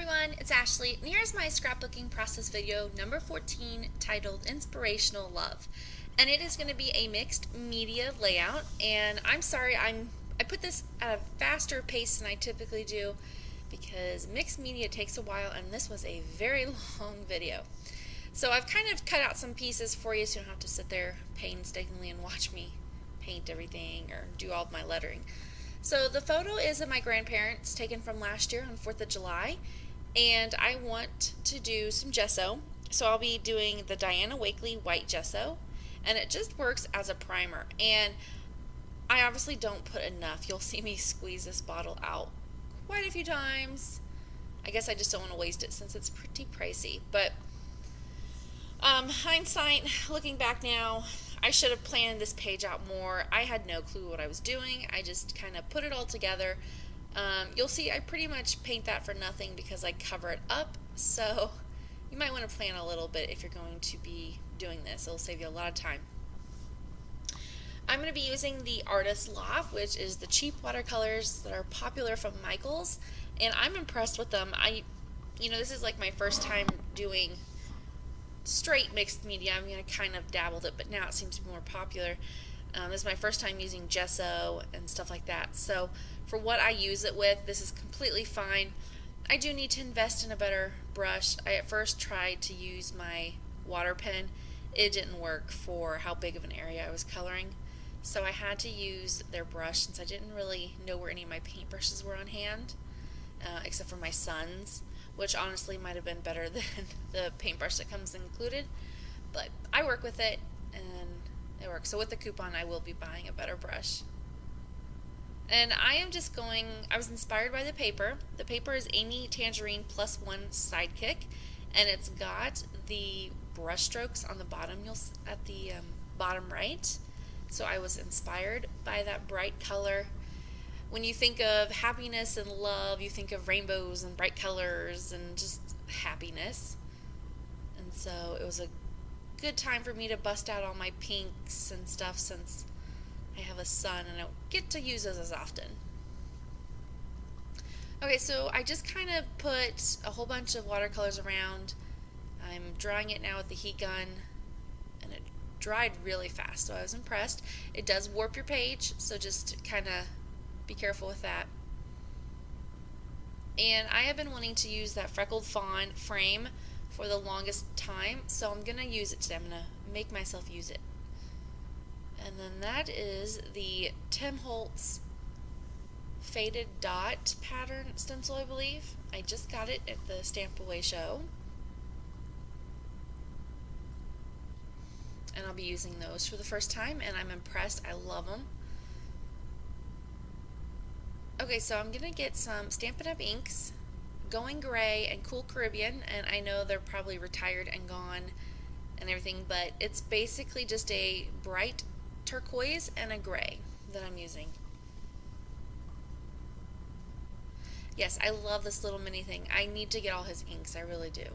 everyone, it's Ashley, and here's my scrapbooking process video number 14 titled Inspirational Love. And it is going to be a mixed media layout, and I'm sorry I put this at a faster pace than I typically do because mixed media takes a while and this was a very long video. So I've kind of cut out some pieces for you so you don't have to sit there painstakingly and watch me paint everything or do all of my lettering. So the photo is of my grandparents taken from last year on 4th of July, and I want to do some gesso. So I'll be doing the Diana Wakely white gesso, and it just works as a primer. And I obviously don't put enough. You'll see me squeeze this bottle out quite a few times. I guess I just don't want to waste it since it's pretty pricey. But hindsight, looking back now, I should have planned this page out more. I had no clue what I was doing. I just kind of put it all together. You'll see I pretty much paint that for nothing because I cover it up. So you might want to plan a little bit if you're going to be doing this. It'll save you a lot of time. I'm going to be using the Artist Loft, which is the cheap watercolors that are popular from Michaels, and I'm impressed with them. This is like my first time doing straight mixed media. I'm going to kind of dabbled it, but now it seems to be more popular. This is my first time using gesso and stuff like that. So for what I use it with, this is completely fine. I do need to invest in a better brush. I at first tried to use my water pen. It didn't work for how big of an area I was coloring. So I had to use their brush since I didn't really know where any of my paintbrushes were on hand, except for my son's, which honestly might have been better than the paintbrush that comes included. But I work with it and it works. So with the coupon I will be buying a better brush. And I was inspired by the paper. The paper is Amy Tangerine +1 Sidekick, and it's got the brush strokes on the bottom, at the bottom right. So I was inspired by that bright color. When you think of happiness and love, you think of rainbows and bright colors and just happiness. And so it was a good time for me to bust out all my pinks and stuff since I have a son and I don't get to use those as often. Okay, so I just kind of put a whole bunch of watercolors around. I'm drying it now with the heat gun, and it dried really fast, so I was impressed. It does warp your page, so just kind of be careful with that. And I have been wanting to use that freckled fawn frame for the longest time, so I'm going to use it today. I'm going to make myself use it. And then that is the Tim Holtz Faded Dot pattern stencil, I believe. I just got it at the Stamp Away show. And I'll be using those for the first time, and I'm impressed. I love them. Okay, so I'm going to get some Stampin' Up! Inks, Going Gray, and Cool Caribbean, and I know they're probably retired and gone and everything, but it's basically just a bright turquoise and a gray that I'm using. Yes, I love this little mini thing. I need to get all his inks, I really do.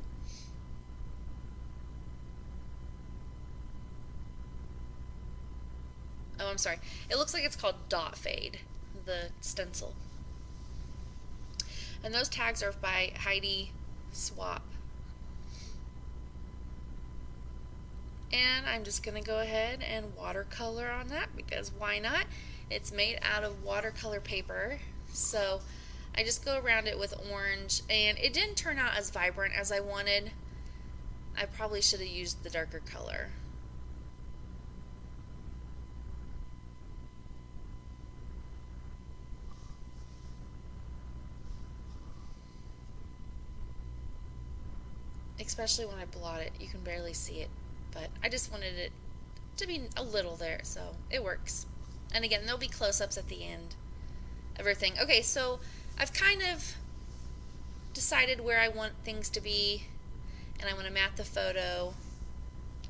Oh, I'm sorry. It looks like it's called Dot Fade, the stencil. And those tags are by Heidi Swap. And I'm just going to go ahead and watercolor on that because why not? It's made out of watercolor paper. So I just go around it with orange, and it didn't turn out as vibrant as I wanted. I probably should have used the darker color. Especially when I blot it, you can barely see it, but I just wanted it to be a little there, so it works. And again, there'll be close-ups at the end of everything. Okay, so I've kind of decided where I want things to be, and I want to mat the photo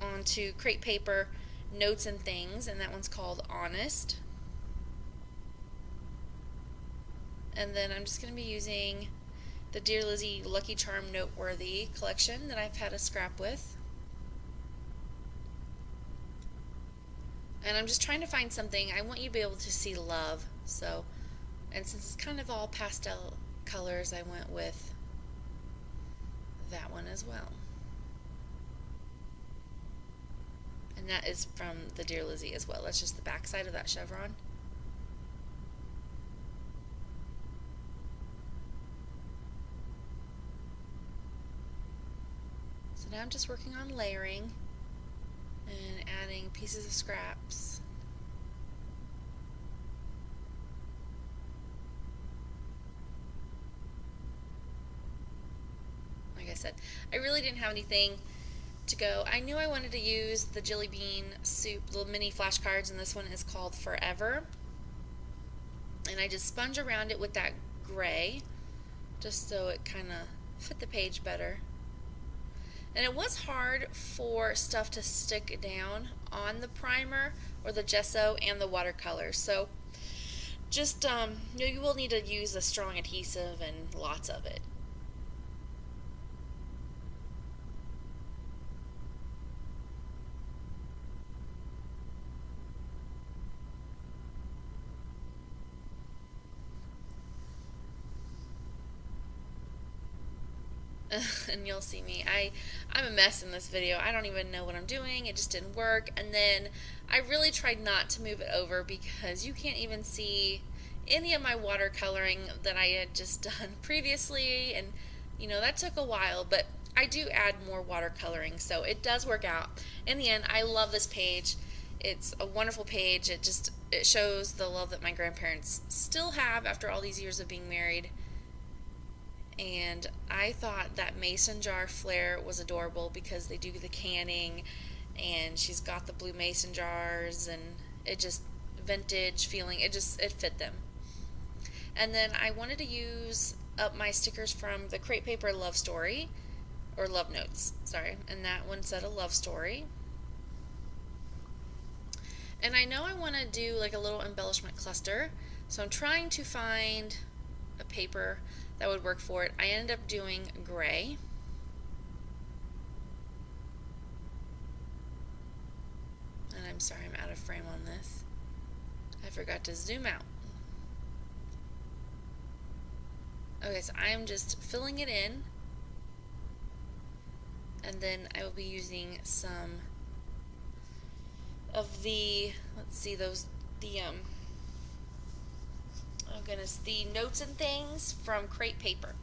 onto crepe paper, notes and things, and that one's called Honest. And then I'm just going to be using the Dear Lizzie Lucky Charm Noteworthy collection that I've had a scrap with. And I'm just trying to find something. I want you to be able to see love. So, and since it's kind of all pastel colors, I went with that one as well. And that is from the Dear Lizzie as well. That's just the back side of that chevron. So now I'm just working on layering and adding pieces of scraps. Like I said, I really didn't have anything to go. I knew I wanted to use the jelly bean soup little mini flashcards, and this one is called Forever. And I just sponge around it with that gray just so it kind of fit the page better. And it was hard for stuff to stick down on the primer or the gesso and the watercolor. So just you will need to use a strong adhesive and lots of it. And you'll see me. I'm a mess in this video. I don't even know what I'm doing. It just didn't work. And then I really tried not to move it over because you can't even see any of my watercoloring that I had just done previously. And you know, that took a while, but I do add more watercoloring, so it does work out. In the end, I love this page. It's a wonderful page. It shows the love that my grandparents still have after all these years of being married. And I thought that mason jar flare was adorable because they do the canning, and she's got the blue mason jars, and it just vintage feeling. It fit them. And then I wanted to use up my stickers from the Crepe Paper Love Story, or Love Notes, sorry, and that one said a love story. And I know I want to do like a little embellishment cluster, so I'm trying to find a paper that would work for it. I ended up doing gray. And I'm sorry, I'm out of frame on this. I forgot to zoom out. Okay, so I am just filling it in, and then I will be using some of the, let's see, oh goodness, the notes and things from Crepe Paper.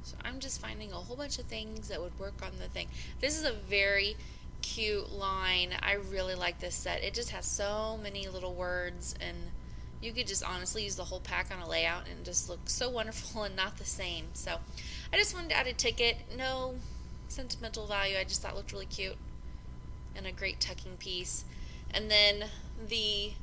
So I'm just finding a whole bunch of things that would work on the thing. This is a very cute line. I really like this set. It just has so many little words, and you could just honestly use the whole pack on a layout and just look so wonderful and not the same. So I just wanted to add a ticket. No sentimental value. I just thought it looked really cute and a great tucking piece. And then the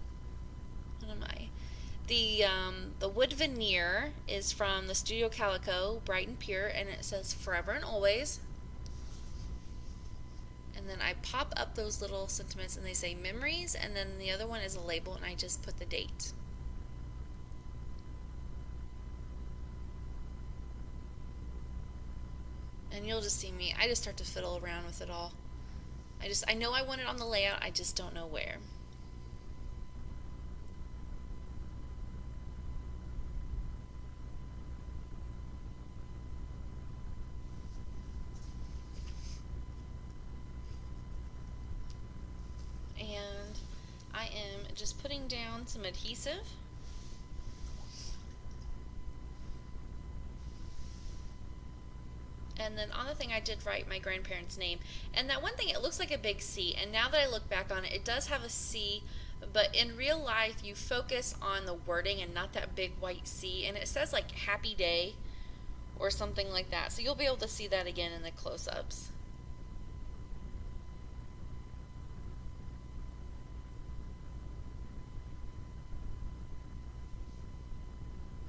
wood veneer is from the Studio Calico, Bright and Pure, and it says Forever and Always. And then I pop up those little sentiments and they say memories, and then the other one is a label, and I just put the date. And you'll just see me, I just start to fiddle around with it all. I know I want it on the layout, I just don't know where. And I am just putting down some adhesive. And then on the thing I did write my grandparents' name. And that one thing, it looks like a big C. And now that I look back on it, it does have a C. But in real life, you focus on the wording and not that big white C. And it says like Happy Day or something like that. So you'll be able to see that again in the close-ups.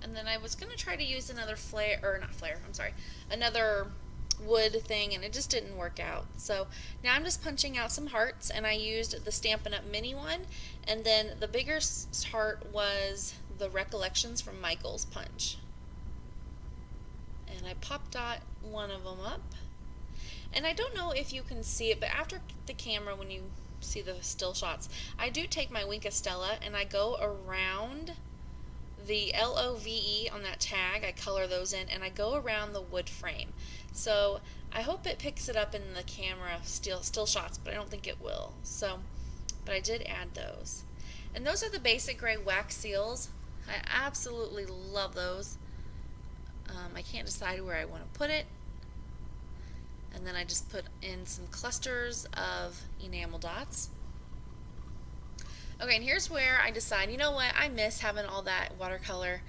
And then I was going to try to use another another wood thing, and it just didn't work out. So now I'm just punching out some hearts, and I used the Stampin' Up! Mini one, and then the bigger heart was the Recollections from Michael's Punch. And I pop dot one of them up. And I don't know if you can see it, but after the camera, when you see the still shots, I do take my Wink of Stella and I go around the LOVE on that tag, I color those in, and I go around the wood frame. So I hope it picks it up in the camera still shots, but I don't think it will. So, but I did add those. And those are the basic gray wax seals. I absolutely love those. I can't decide where I want to put it. And then I just put in some clusters of enamel dots. Okay, and here's where I decide, you know what, I miss having all that watercolor.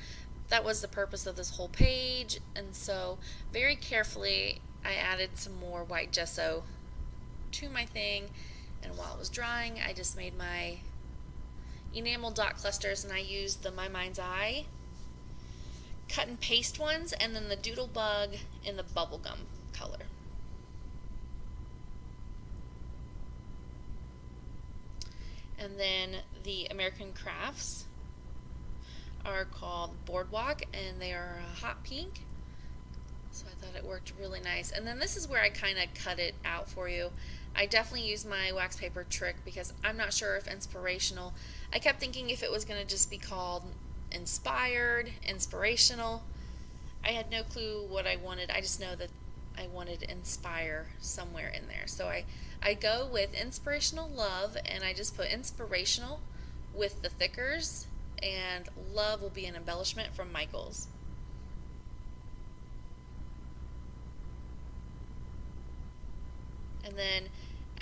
That was the purpose of this whole page, and so very carefully I added some more white gesso to my thing, and while it was drying I just made my enamel dot clusters, and I used the My Mind's Eye cut and paste ones, and then the Doodle Bug in the bubblegum color. And then the American Crafts are called Boardwalk, and they are a hot pink. So I thought it worked really nice. And then this is where I kind of cut it out for you. I definitely used my wax paper trick because I'm not sure if Inspirational. I kept thinking if it was going to just be called Inspired, Inspirational. I had no clue what I wanted. I just know that I wanted Inspire somewhere in there. So I go with Inspirational Love, and I just put Inspirational with the thickers, and Love will be an embellishment from Michaels. And then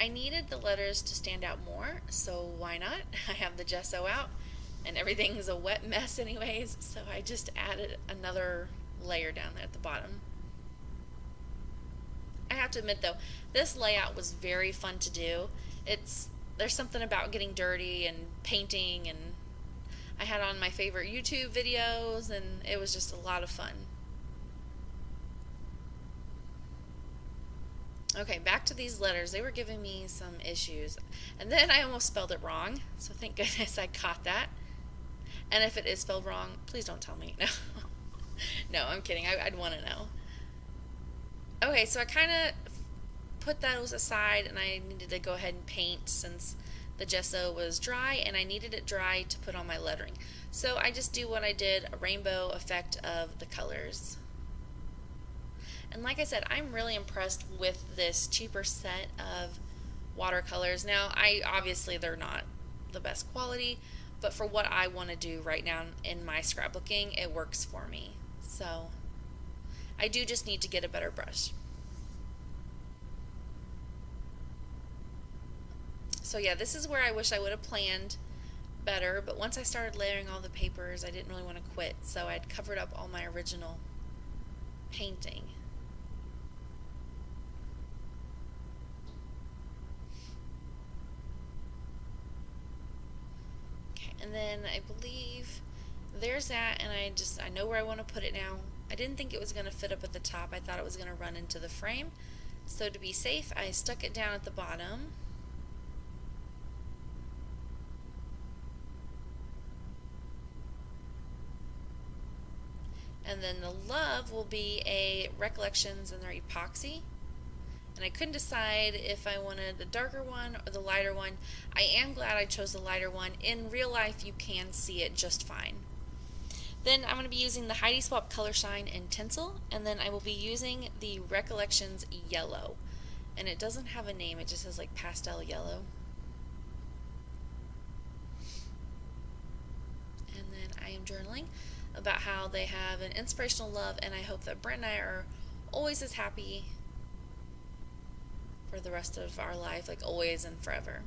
I needed the letters to stand out more, so why not? I have the gesso out, and everything's a wet mess anyways, so I just added another layer down there at the bottom. I have to admit though, this layout was very fun to do. There's something about getting dirty and painting, and I had on my favorite YouTube videos, and it was just a lot of fun. Okay, back to these letters. They were giving me some issues, and then I almost spelled it wrong, so thank goodness I caught that. And if it is spelled wrong, please don't tell me. No, no, I'm kidding. I'd want to know. Okay, so I kind of put those aside, and I needed to go ahead and paint since the gesso was dry, and I needed it dry to put on my lettering. So I just do what I did, a rainbow effect of the colors. And like I said, I'm really impressed with this cheaper set of watercolors. Now, obviously they're not the best quality, but for what I want to do right now in my scrapbooking, it works for me. So I do just need to get a better brush. So yeah, this is where I wish I would have planned better, but once I started layering all the papers, I didn't really want to quit, so I'd covered up all my original painting. Okay, and then I believe there's that, and I know where I want to put it now. I didn't think it was going to fit up at the top. I thought it was going to run into the frame. So to be safe, I stuck it down at the bottom. And then the love will be a Recollections and their epoxy. And I couldn't decide if I wanted the darker one or the lighter one. I am glad I chose the lighter one. In real life, you can see it just fine. Then I'm going to be using the Heidi Swap Color Shine in Tinsel, and then I will be using the Recollections Yellow. And it doesn't have a name, it just says like pastel yellow. And then I am journaling about how they have an inspirational love, and I hope that Brent and I are always as happy for the rest of our life, like always and forever.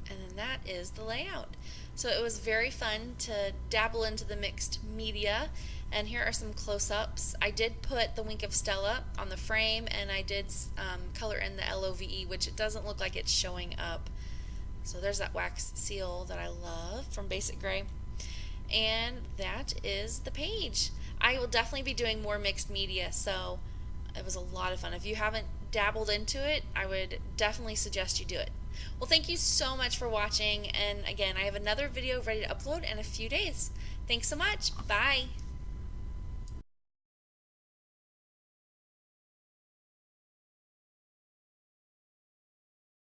And then that is the layout. So it was very fun to dabble into the mixed media, and here are some close-ups. I did put the Wink of Stella on the frame, and I did color in the LOVE, which it doesn't look like it's showing up. So there's that wax seal that I love from Basic Gray. And that is the page. I will definitely be doing more mixed media, so it was a lot of fun. If you haven't dabbled into it, I would definitely suggest you do it. Well, thank you so much for watching, and again, I have another video ready to upload in a few days. Thanks so much. Bye.